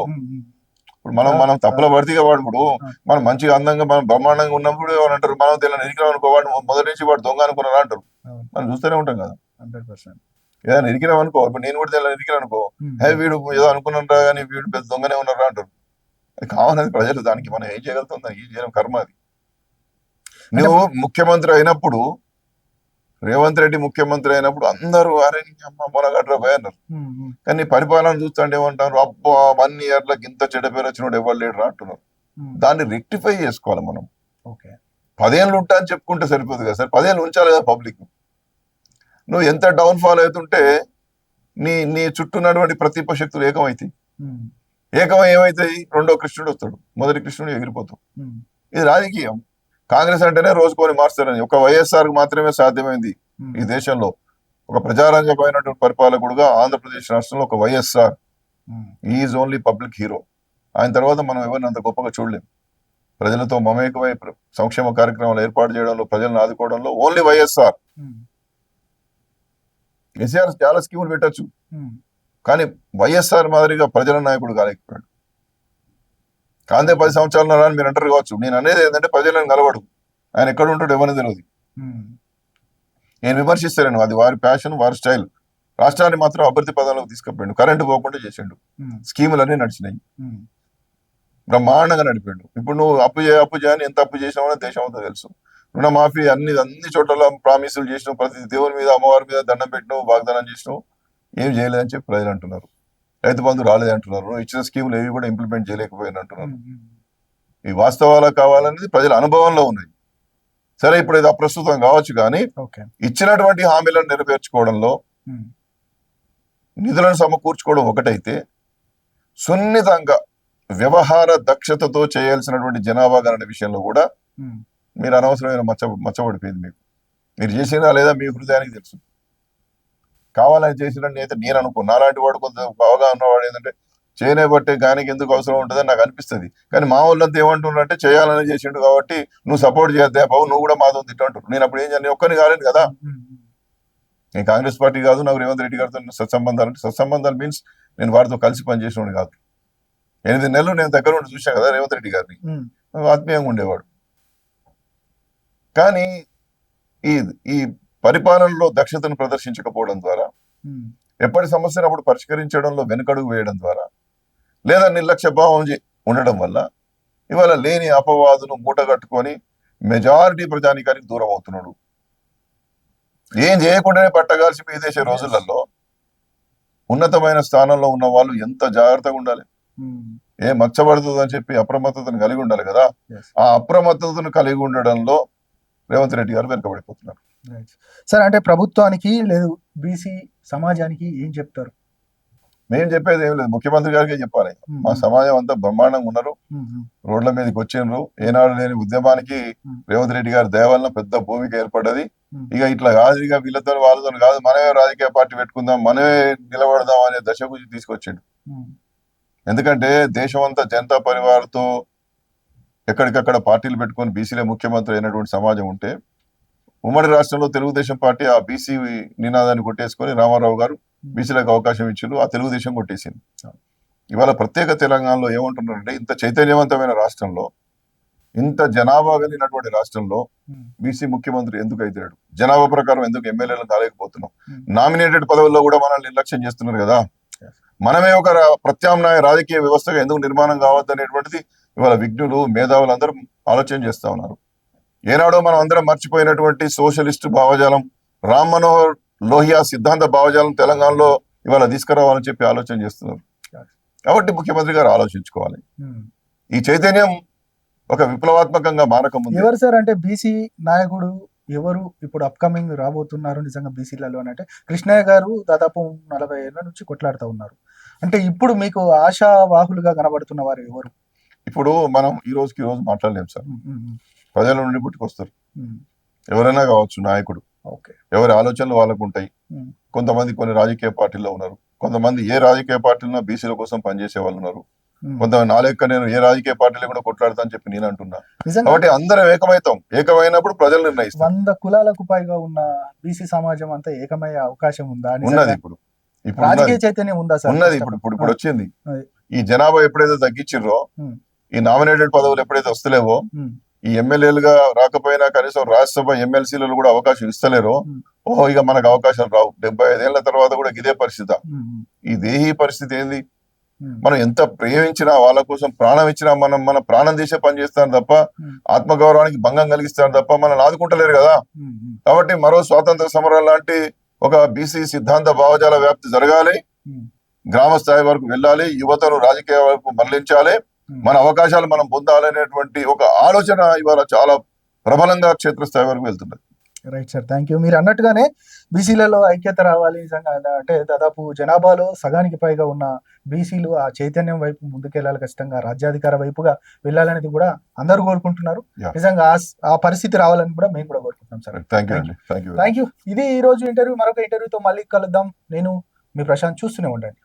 మనం తప్పుల పడితే వాడు ఇప్పుడు మనం మంచిగా అందంగా మనం బ్రహ్మాండంగా ఉన్నప్పుడు ఎవరు అంటారు మనం తెలియని ఇరికినాం అనుకో వాడు మొదటి నుంచి వాడు దొంగ అనుకున్నారా అంటారు. మనం చూస్తూనే ఉంటాం కదా. 100%. ఏదైనా ఇరికినాం అనుకో, ఇప్పుడు నేను కూడా తెలియని ఇరికినా అనుకో, హే వీడు ఏదో అనుకున్నారా కానీ వీడు పెద్ద దొంగనే ఉన్నారా అంటారు. అది కావాలని ప్రజలు, దానికి మనం ఏం చేయగలుగుతాం? ఏం చేయడం కర్మ అది. నువ్వు ముఖ్యమంత్రి అయినప్పుడు, రేవంత్ రెడ్డి ముఖ్యమంత్రి అయినప్పుడు అందరూ అరే అమ్మ మొనగట్రా పోయి అన్నారు. కానీ పరిపాలన చూస్తుంటే ఏమంటారు, అబ్బా 1 ఇయర్లకు ఇంత చెడ్డ పేరు వచ్చినోడు ఎవరు లేడురా అంటున్నారు. దాన్ని రెక్టిఫై చేసుకోవాలి మనం. 10 ఏళ్ళు ఉంటా అని చెప్పుకుంటే సరిపోదు కదా సార్, 10 ఏళ్ళు ఉంచాలి కదా పబ్లిక్. నువ్వు ఎంత డౌన్ ఫాల్ అవుతుంటే నీ చుట్టూ ఉన్నటువంటి ప్రతిప శక్తులు ఏకమైతాయి. ఏకమై ఏమైతాయి, రెండో కృష్ణుడు వస్తాడు, మొదటి కృష్ణుడు ఎగిరిపోతాం. ఇది రాజకీయం. కాంగ్రెస్ అంటేనే రోజుకొని మార్చారని ఒక వైఎస్ఆర్ కు మాత్రమే సాధ్యమైంది ఈ దేశంలో. ఒక ప్రజారంజకమైనటువంటి పరిపాలకుడుగా ఆంధ్రప్రదేశ్ రాష్ట్రంలో ఒక YSR is only public hero. ఆయన తర్వాత మనం ఎవరిని అంత గొప్పగా చూడలేం. ప్రజలతో మమేకమై సంక్షేమ కార్యక్రమాలు ఏర్పాటు చేయడంలో, ప్రజలను ఆదుకోవడంలో ఓన్లీ వైఎస్ఆర్. కేసీఆర్ చాలా స్కీములు పెట్టచ్చు, కానీ వైఎస్ఆర్ మాదిరిగా ప్రజల నాయకుడు కాలేకపోయాడు. కాందే 10 సంవత్సరాలు అని మీరు అంటారు కావచ్చు. నేను అనేది ఏంటంటే ప్రజలను కలవడు. ఆయన ఎక్కడ ఉంటాడు ఎవరిని తెలియదు. నేను విమర్శిస్తాను, అది వారి ప్యాషన్, వారి స్టైల్. రాష్ట్రాన్ని మాత్రం అభివృద్ధి పదాలకు తీసుకుపోయాడు. కరెంటు పోకుండా చేసిండు, స్కీములన్నీ నడిచినాయి, బ్రహ్మాండంగా నడిపాడు. ఇప్పుడు నువ్వు అప్పు చేయని ఎంత అప్పు చేసినావో దేశం అంతా తెలుసు. రుణమాఫీ అన్ని చోట్ల ప్రామిసులు చేసినావు, ప్రతి దేవుని మీద అమ్మవారి మీద దండం పెట్టినావు, వాగ్దానం చేసినావు, ఏం చేయలేదని చెప్పి ప్రజలు అంటున్నారు. రైతు బంధు రాలేదంటున్నారు, ఇచ్చిన స్కీములు ఏవి కూడా ఇంప్లిమెంట్ చేయలేకపోయిన అంటున్నారు. ఈ వాస్తవాలు కావాలనేది ప్రజల అనుభవంలో ఉన్నాయి. సరే, ఇప్పుడు ఇది అప్రస్తుతం కావచ్చు, కానీ ఇచ్చినటువంటి హామీలను నెరవేర్చుకోవడంలో నిధులను సమకూర్చుకోవడం ఒకటైతే, సున్నితంగా వ్యవహార దక్షతతో చేయాల్సినటువంటి జనాభా గణన విషయంలో కూడా మీరు అనవసరమైన మచ్చబడిపోయింది. మీరు చేసినా లేదా మీ హృదయానికి తెలుసు. కావాలని చేసినట్టు అయితే నేను అనుకో, నాలాంటి వాడు కొంత బాగా ఉన్నవాడు ఏంటంటే చేయనే బట్టే గానికి ఎందుకు అవసరం ఉంటుందని నాకు అనిపిస్తుంది. కానీ మా వాళ్ళంతా ఏమంటున్నారంటే చేయాలని చేసిండు కాబట్టి నువ్వు సపోర్ట్ చేద్దా బాబు, నువ్వు కూడా మాతో తిట్టంటారు. నేను అప్పుడు ఏం చేయాలి, ఒక్కరిని కాలేదు కదా. నేను కాంగ్రెస్ పార్టీ కాదు, నాకు రేవంత్ రెడ్డి గారితో సత్సంబంధాలు అంటే, సత్సంబంధాలు మీన్స్ నేను వారితో కలిసి పనిచేసినోడు కాదు. 8 నెలలు నేను దగ్గర ఉండి చూశాను కదా రేవంత్ రెడ్డి గారిని, ఆత్మీయంగా ఉండేవాడు. కానీ ఈ పరిపాలనలో దక్షతను ప్రదర్శించకపోవడం ద్వారా, ఎప్పటి సమస్యను అప్పుడు పరిష్కరించడంలో వెనుకడుగు వేయడం ద్వారా, లేదా నిర్లక్ష్య భావం ఉండడం వల్ల ఇవాళ లేని అపవాదును మూటగట్టుకొని మెజారిటీ ప్రజానికానికి దూరం అవుతున్నాడు. ఏం చేయకుండానే పట్టగాల్సి విదేశీ రోజులలో ఉన్నతమైన స్థానంలో ఉన్న వాళ్ళు ఎంత జాగ్రత్తగా ఉండాలి, ఏం మచ్చబడుతుంది అని చెప్పి అప్రమత్తతను కలిగి ఉండాలి కదా. ఆ అప్రమత్తతను కలిగి ఉండడంలో రేవంత్ రెడ్డి గారు వెనుకబడిపోతున్నారు. సార్, అంటే ప్రభుత్వానికి లేదు బీసీ సమాజానికి ఏం చెప్తారు? మేము చెప్పేది ఏం లేదు, ముఖ్యమంత్రి గారికి చెప్పాలి. మా సమాజం అంతా బ్రహ్మాండంగా ఉన్నారు, రోడ్ల మీదకి వచ్చిండ్రు. ఏనాడు లేని ఉద్యమానికి రేవంత్ రెడ్డి గారి దయ వలన పెద్ద భూమిక ఏర్పడ్డది. ఇక ఇట్లా కాదు, ఇక వీళ్ళతో వాళ్ళతో కాదు, మనమే రాజకీయ పార్టీ పెట్టుకుందాం, మనమే నిలబడదాం అనే దశకు తీసుకొచ్చిండు. ఎందుకంటే దేశం అంతా జనతా పరివార్తో ఎక్కడికక్కడ పార్టీలు పెట్టుకొని బీసీలే ముఖ్యమంత్రి అయినటువంటి సమాజం ఉంటే, ఉమ్మడి రాష్ట్రంలో తెలుగుదేశం పార్టీ ఆ బీసీ నినాదాన్ని కొట్టేసుకొని రామారావు గారు బీసీలకు అవకాశం ఇచ్చారు, ఆ తెలుగుదేశం కొట్టేసింది. ఇవాళ ప్రత్యేక తెలంగాణలో ఏమంటున్నారంటే, ఇంత చైతన్యవంతమైన రాష్ట్రంలో, ఇంత జనాభా కలిగినటువంటి రాష్ట్రంలో బీసీ ముఖ్యమంత్రి ఎందుకు అవుతాడు, జనాభా ప్రకారం ఎందుకు ఎమ్మెల్యేలు కాలేకపోతున్నాం, నామినేటెడ్ పదవుల్లో కూడా మనల్ని నిర్లక్ష్యం చేస్తున్నారు కదా, మనమే ఒక ప్రత్యామ్నాయ రాజకీయ వ్యవస్థగా ఎందుకు నిర్మాణం కావద్దనేటువంటిది ఇవాళ విజ్ఞులు, మేధావులు అందరూ ఆలోచన చేస్తా ఉన్నారు. ఏనాడో మనం అందరం మర్చిపోయినటువంటి సోషలిస్టు భావజాలం, రామ్ మనోహర్ లోహియా సిద్ధాంత భావజాలం తెలంగాణలో ఇవాళ తీసుకురావాలని చెప్పి ఆలోచన చేస్తున్నారు. కాబట్టి ముఖ్యమంత్రి గారు ఆలోచించుకోవాలి. ఈ చైతన్యం ఒక విప్లవాత్మకంగా మారకముందు ఎవరు సార్ అంటే బీసీ నాయకుడు ఎవరు ఇప్పుడు అప్కమింగ్ రాబోతున్నారు నిజంగా బీసీలలో అని అంటే, కృష్ణయ్య గారు దాదాపు 40 ఏళ్ల నుంచి కొట్లాడుతూ ఉన్నారు. అంటే ఇప్పుడు మీకు ఆశావాహులుగా కనబడుతున్న వారు ఎవరు? ఇప్పుడు మనం ఈ రోజు మాట్లాడలేము సార్. ప్రజల నుండి పుట్టుకొస్తారు. ఉమ్, ఎవరైనా కావచ్చు నాయకుడు, ఓకే. ఎవరి ఆలోచనలు వాళ్ళకు ఉంటాయి. ఉమ్, కొంతమంది కొన్ని రాజకీయ పార్టీల్లో ఉన్నారు, కొంతమంది ఏ రాజకీయ పార్టీలో బీసీల కోసం పనిచేసే వాళ్ళు ఉన్నారు. ఉమ్. కొంతమంది నా లెక్క నేను ఏ రాజకీయ పార్టీలో కూడా కొట్లాడతా అని చెప్పి నేను అంటున్నా. నిజంగా కాబట్టి అందరం ఏకమైతాం, ఏకమైనప్పుడు ప్రజలు నిర్ణయిస్తారు. 100 కులాలకు పైగా ఉన్న బీసీ సమాజం అంతా ఏకమయ్యే అవకాశం ఉందా? ఉన్నది నిజంగా ఇప్పుడు రాజకీయ ఉన్నది చైతన్యం ఉందా సార్? ఉన్నది ఫస్ట్ ఇప్పుడు ఆఫ్ ఇప్పుడు ఆల్. ఇప్పుడు వచ్చింది. అది. ఈ జనాభా ఎప్పుడైతే తగ్గించిర్రో, ఉమ్, ఈ నామినేటెడ్ పదవులు ఎప్పుడైతే వస్తలేవో, ఉమ్, ఈ ఎమ్మెల్యేలుగా రాకపోయినా కనీసం రాజ్యసభ ఎమ్మెల్సీలలో కూడా అవకాశం ఇస్తలేరో, ఉమ్, ఓహో ఇక మనకు అవకాశాలు రావు. 75 ఏళ్ల తర్వాత కూడా ఇదే పరిస్థితి. ఉమ్, ఈ దేహీ పరిస్థితి ఏంది? ఉమ్, మనం ఎంత ప్రేమించినా, వాళ్ళ కోసం ప్రాణం ఇచ్చినా, మన ప్రాణం తీసే పని చేస్తాను తప్ప, ఉమ్, ఆత్మగౌరవానికి భంగం కలిగిస్తాను తప్ప మనల్ని ఆదుకుంటలేరు కదా. ఉమ్, ఉమ్, కాబట్టి మరో స్వాతంత్ర సమరం లాంటి ఒక బీసీ సిద్ధాంత భావజాల వ్యాప్తి జరగాలి, ఉమ్, గ్రామ స్థాయి వరకు వెళ్ళాలి, యువతను రాజకీయ వైపు మళ్లించాలి, ఉమ్. మన అవకాశాలు మనం పొందాలనేటువంటి ఒక ఆలోచన ఇవాళ చాలా ప్రబలంగా క్షేత్రస్థాయి వరకు వెళ్తున్నది. Right sir, thank you. మీరు అన్నట్టుగానే బీసీలలో ఐక్యత రావాలి నిజంగా. అంటే దాదాపు జనాభాలో సగానికి పైగా ఉన్న బీసీలు ఆ చైతన్యం వైపు ముందుకెళ్ళాలి, ఖచ్చితంగా రాజ్యాధికార వైపుగా వెళ్ళాలనేది కూడా అందరూ కోరుకుంటున్నారు. Yeah. నిజంగా ఆ పరిస్థితి రావాలని కూడా మేము కూడా కోరుకుంటున్నాం సార్. థ్యాంక్ యూ అండి, థ్యాంక్ యూ. Thank you. ఇది ఈ రోజు ఇంటర్వ్యూ. మరొక ఇంటర్వ్యూతో మళ్ళీ కలుద్దాం. నేను మీ ప్రశాంత్. చూస్తూనే ఉండండి.